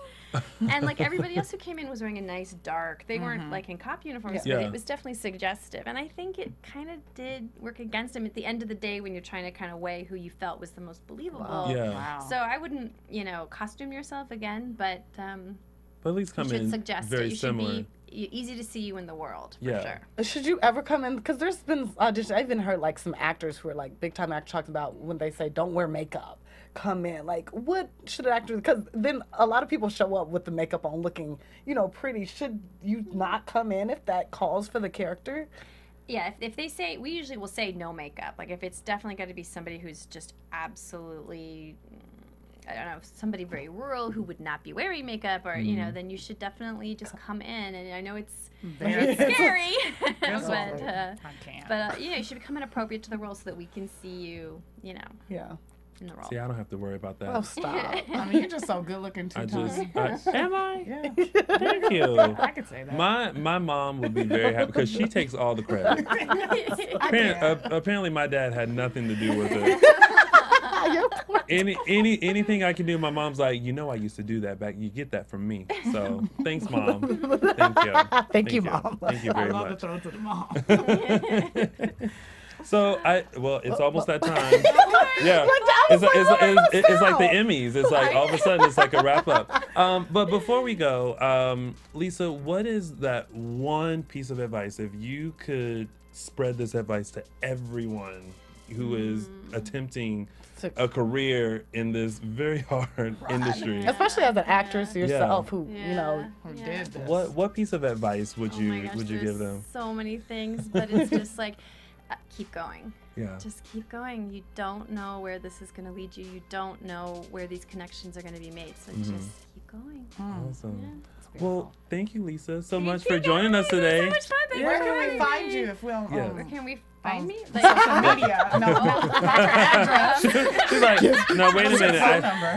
[SPEAKER 5] And like everybody else who came in was wearing a nice dark. They weren't like in cop uniforms, but it was definitely suggestive. And I think it kind of did work against him at the end of the day when you're trying to kind of weigh who you felt was the most believable.
[SPEAKER 6] Wow.
[SPEAKER 5] So I wouldn't, costume yourself again, but
[SPEAKER 3] at least come in
[SPEAKER 5] suggest
[SPEAKER 3] very
[SPEAKER 5] it. You
[SPEAKER 3] similar.
[SPEAKER 5] Should be easy to see you in the world, for sure.
[SPEAKER 4] Should you ever come in? Because there's been auditions. I've even heard like some actors who are like big time actors talking about when they say don't wear makeup, come in. Like, what should an actor? Because then a lot of people show up with the makeup on, looking pretty. Should you not come in if that calls for the character?
[SPEAKER 5] Yeah, if they say, we usually will say no makeup. Like if it's definitely got to be somebody who's just absolutely, I don't know, somebody very rural who would not be wearing makeup, or then you should definitely just come in. And I know it's scary, but you should come in appropriate to the role so that we can see you, in the role.
[SPEAKER 3] See, I don't have to worry about that.
[SPEAKER 4] Oh, stop!
[SPEAKER 6] I mean, you're just so good looking too.
[SPEAKER 3] Am I?
[SPEAKER 6] Yeah.
[SPEAKER 3] Thank you.
[SPEAKER 6] I could say that.
[SPEAKER 3] My mom would be very happy because she takes all the credit. Apparently, my dad had nothing to do with it. anything I can do. My mom's like, you know, I used to do that back. You get that from me. So thanks, Mom. Thank you.
[SPEAKER 4] Thank you, Mom.
[SPEAKER 3] Thank you very much.
[SPEAKER 6] I love to throw it to the mom.
[SPEAKER 3] So it's almost that time. Yeah, it's like the Emmys. It's like all of a sudden it's like a wrap up. But before we go, Lisa, what is that one piece of advice if you could spread this advice to everyone who is attempting a career in this very hard industry,
[SPEAKER 4] especially as an actress yourself who you know who did this?
[SPEAKER 3] What piece of advice would you give them?
[SPEAKER 5] So many things, but it's just like keep going.
[SPEAKER 3] Yeah.
[SPEAKER 5] Just keep going. You don't know where this is going to lead you. You don't know where these connections are going to be made. So just keep going.
[SPEAKER 3] Awesome.
[SPEAKER 5] Yeah.
[SPEAKER 3] Well, thank you, Lisa, so much for joining us today.
[SPEAKER 5] So much fun.
[SPEAKER 6] Where can we find you if we don't?
[SPEAKER 5] Where can we find me?
[SPEAKER 6] Like social media. No, not your address.
[SPEAKER 3] She's like, no, wait a minute.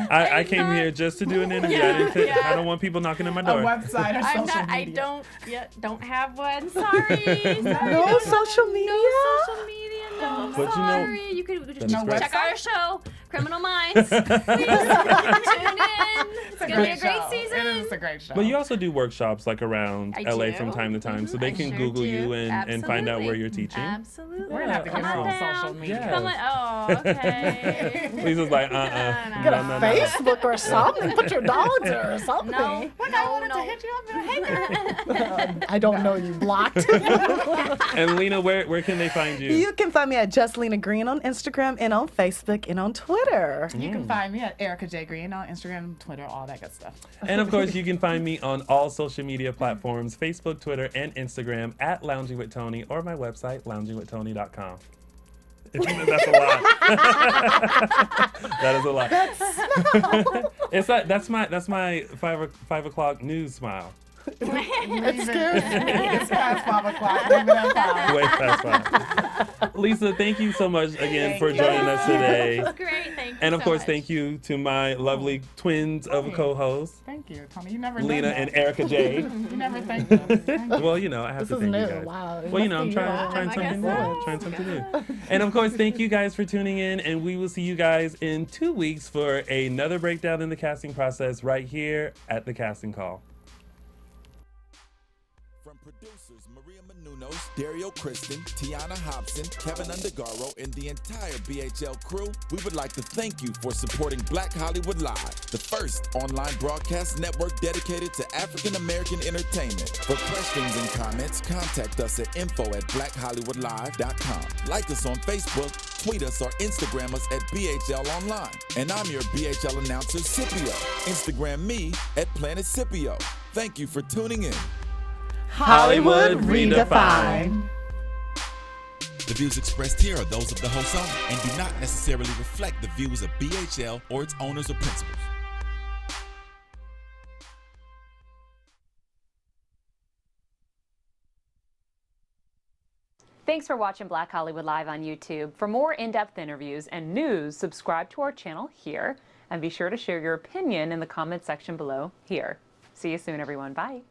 [SPEAKER 3] I came here just to do an interview. I don't want people knocking at my door.
[SPEAKER 6] A website or social media.
[SPEAKER 5] I don't have one. Sorry.
[SPEAKER 4] No social media.
[SPEAKER 5] No social media. No.
[SPEAKER 3] But
[SPEAKER 5] sorry. You could check out our show, Criminal Minds. Please tune in. It's gonna be a great season.
[SPEAKER 6] It is a great show.
[SPEAKER 3] But you also do workshops like around LA from time to time, so they can Google you and find out where you're teaching.
[SPEAKER 5] Absolutely.
[SPEAKER 6] We're gonna have to get her on social media.
[SPEAKER 3] Yes.
[SPEAKER 5] Come on. Oh, okay.
[SPEAKER 3] Lisa's like,
[SPEAKER 4] Get a Facebook or something. Put your dogs there or something.
[SPEAKER 5] No.
[SPEAKER 6] When I wanted to hit you up, hey girl.
[SPEAKER 4] I don't know you. Blocked.
[SPEAKER 3] And Lina, where can they find you?
[SPEAKER 4] You can find me at Just Lina Green on Instagram and on Facebook and on Twitter.
[SPEAKER 6] You can find me at Erica J. Green on Instagram, Twitter, all that good stuff.
[SPEAKER 3] And of course, you can find me on all social media platforms, Facebook, Twitter, and Instagram at Lounging with Tony or my website, loungingwithtony.com. If you know that's a lot. That is a lot. It's like that's my 5 o'clock news smile.
[SPEAKER 6] It's past 5 o'clock. Leave it at 5.
[SPEAKER 3] Way past 5. Lisa, thank you so much again for joining us today.
[SPEAKER 5] It was great. Thank you.
[SPEAKER 3] And of
[SPEAKER 5] so
[SPEAKER 3] course,
[SPEAKER 5] much.
[SPEAKER 3] thank you to my lovely twins of co-hosts.
[SPEAKER 6] Thank you, Tony. You never
[SPEAKER 3] Lina and Erica J.
[SPEAKER 6] You never thank them.
[SPEAKER 3] Well, you know, I have to thank you guys.
[SPEAKER 4] Wow.
[SPEAKER 3] Well, you know, I'm trying something new. Trying something new. And of course, thank you guys for tuning in, and we will see you guys in 2 weeks for another breakdown in the casting process right here at The Casting Call.
[SPEAKER 1] From producers Maria Menounos, Dario Kristen, Tiana Hobson, Kevin Undergaro, and the entire BHL crew, we would like to thank you for supporting Black Hollywood Live, the first online broadcast network dedicated to African American entertainment. For questions and comments, contact us at info@blackhollywoodlive.com. Like us on Facebook, tweet us, or Instagram us at BHL Online. And I'm your BHL announcer, Scipio. Instagram me at Planet Scipio. Thank you for tuning in.
[SPEAKER 4] Hollywood Redefined.
[SPEAKER 1] The views expressed here are those of the host only and do not necessarily reflect the views of BHL or its owners or principals.
[SPEAKER 7] Thanks for watching Black Hollywood Live on YouTube. For more in-depth interviews and news, subscribe to our channel here, and be sure to share your opinion in the comment section below here. See you soon, everyone. Bye.